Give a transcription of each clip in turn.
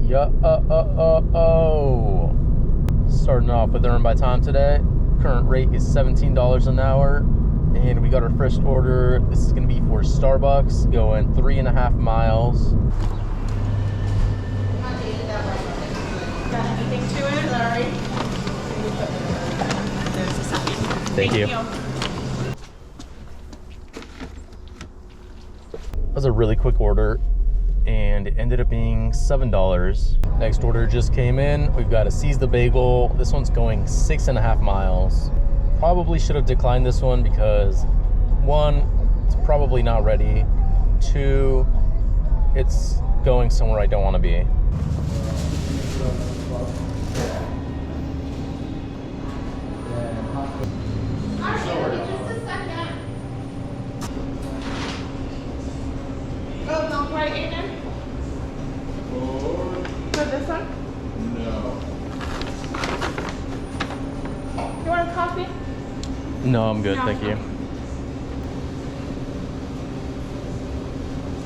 Starting off with Earn by Time today. Current rate is $17 an hour. And we got our first order. This is going to be for Starbucks, going 3.5 miles. Got anything to it, Larry? There's a second. Thank you. That was a really quick order, and it ended up being $7. Next order just came in. We've got a Seize the Bagel. This one's going 6.5 miles. Probably should have declined this one because 1, it's probably not ready. 2, it's going somewhere I don't want to be. This one? No. You want a coffee? No, I'm good, thank you.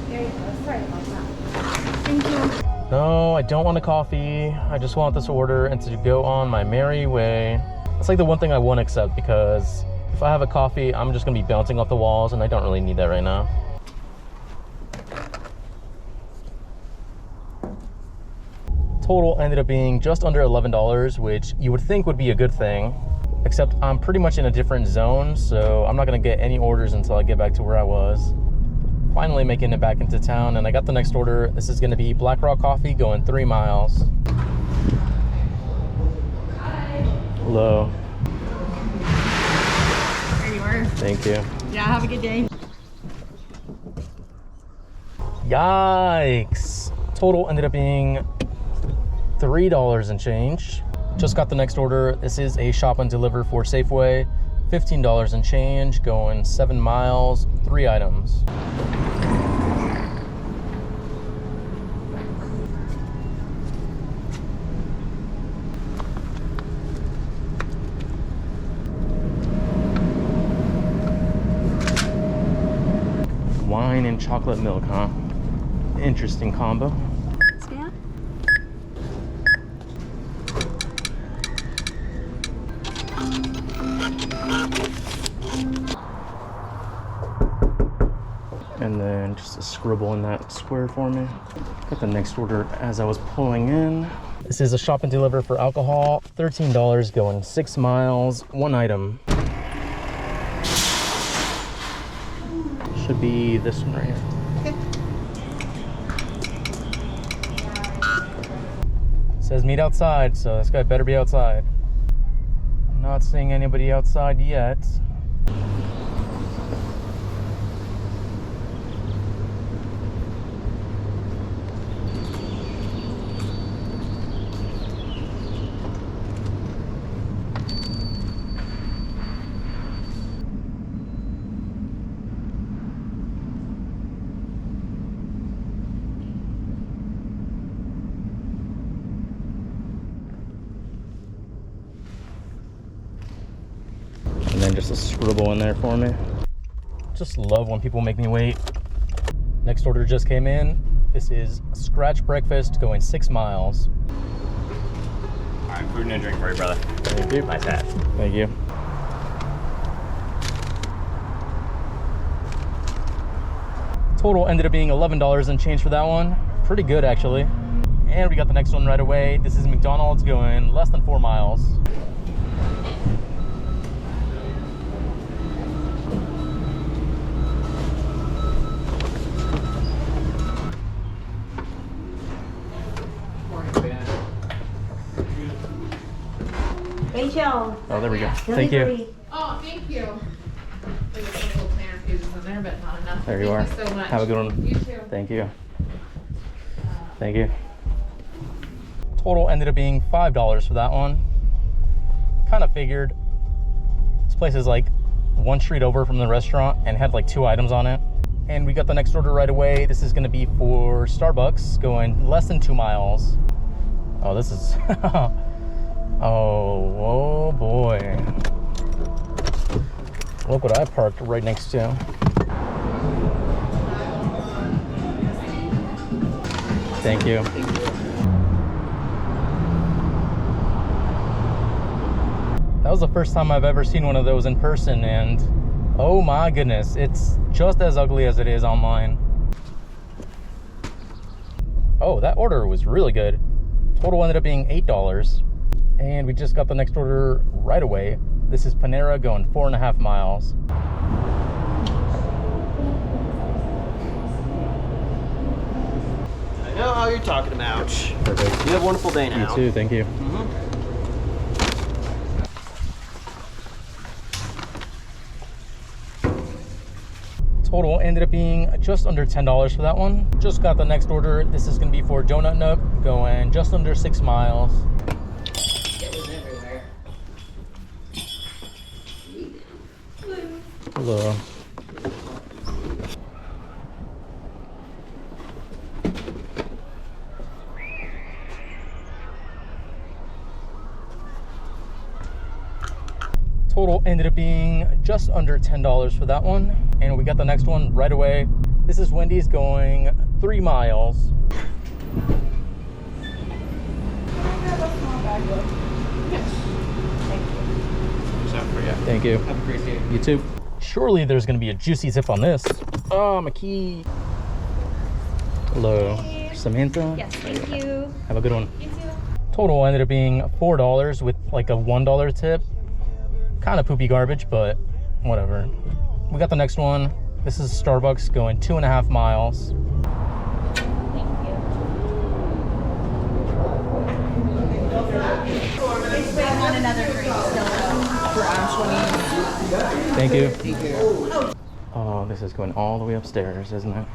There you go. Sorry about that. Thank you. No, I don't want a coffee. I just want this order and to go on my merry way. It's like the one thing I won't accept, because if I have a coffee, I'm just gonna be bouncing off the walls, and I don't really need that right now. Total ended up being just under $11, which you would think would be a good thing, except I'm pretty much in a different zone, so I'm not gonna get any orders until I get back to where I was. Finally making it back into town, and I got the next order. This is gonna be Black Rock Coffee, going 3 miles. Hi. Hello. There you are. Thank you. Yeah, have a good day. Yikes. Total ended up being $3 and change. Just got the next order. This is a shop and deliver for Safeway. $15 and change, going 7 miles, 3 items. Wine and chocolate milk, huh? Interesting combo. Scan? And then just a scribble in that square for me. Got the next order as I was pulling in. This is a shop and deliver for alcohol. $13, going 6 miles, 1 item. Should be this one right here. Says meet outside, so this guy better be outside. Not seeing anybody outside yet. And then just a scribble in there for me. Just love when people make me wait. Next order just came in. This is Scratch Breakfast, going 6 miles. All right, food and a drink for you, brother. Thank you. Nice hat. Thank you. Total ended up being $11 and change for that one. Pretty good, actually. And we got the next one right away. This is McDonald's, going less than 4 miles. Rachel. Oh, there we go. Thank you. Oh, thank you. There's a little planner pages in there, but not enough. There you are. Thank you so much. Have a good one. You too. Thank you. Thank you. Total ended up being $5 for that one. Kind of figured. This place is like 1 street over from the restaurant and had like 2 items on it. And we got the next order right away. This is going to be for Starbucks, going less than 2 miles. Oh, this is... oh boy. Look what I parked right next to. Thank you. That was the first time I've ever seen one of those in person, and oh my goodness, it's just as ugly as it is online. Oh, that order was really good. Total ended up being $8. And we just got the next order right away. This is Panera going 4.5 miles. I know how you're talking about. Perfect. You have a wonderful day now. You too, thank you. Total ended up being just under $10 for that one. Just got the next order. This is gonna be for Donut Nook, going just under 6 miles. It was everywhere. Hello. Total ended up being just under $10 for that one. And we got the next one right away. This is Wendy's going 3 miles. Thank you. Have a great day. You too. Surely there's gonna be a juicy tip on this. Oh, my key. Hello. Hey. Samantha? Yes, thank you. Have a good one. You too. Total ended up being $4 with like a $1 tip. Kind of poopy garbage, but whatever. We got the next one. This is Starbucks going 2.5 miles. Thank you. It's waiting on another drink still. Thank you. Oh, this is going all the way upstairs, isn't it?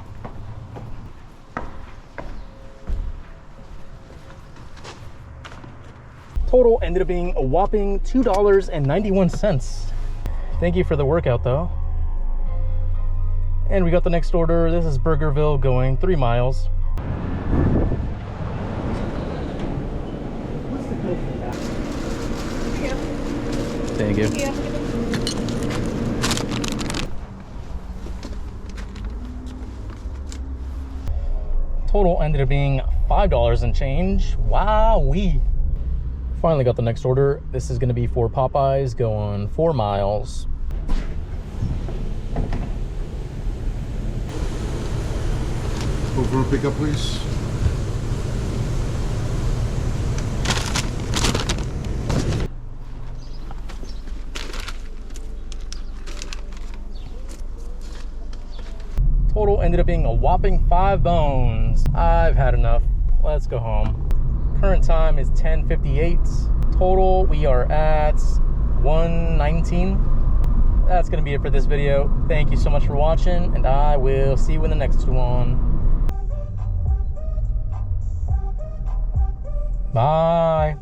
Total ended up being a whopping $2.91. Thank you for the workout though. And we got the next order. This is Burgerville going 3 miles. Thank you. Total ended up being $5 and change. Wowee. Finally got the next order. This is going to be for Popeyes going 4 miles. Over pickup, please. Total ended up being a whopping 5 bones. I've had enough. Let's go home. Current time is 10:58. Total, we are at 119. That's gonna be it for this video. Thank you so much for watching, and I will see you in the next one. Bye.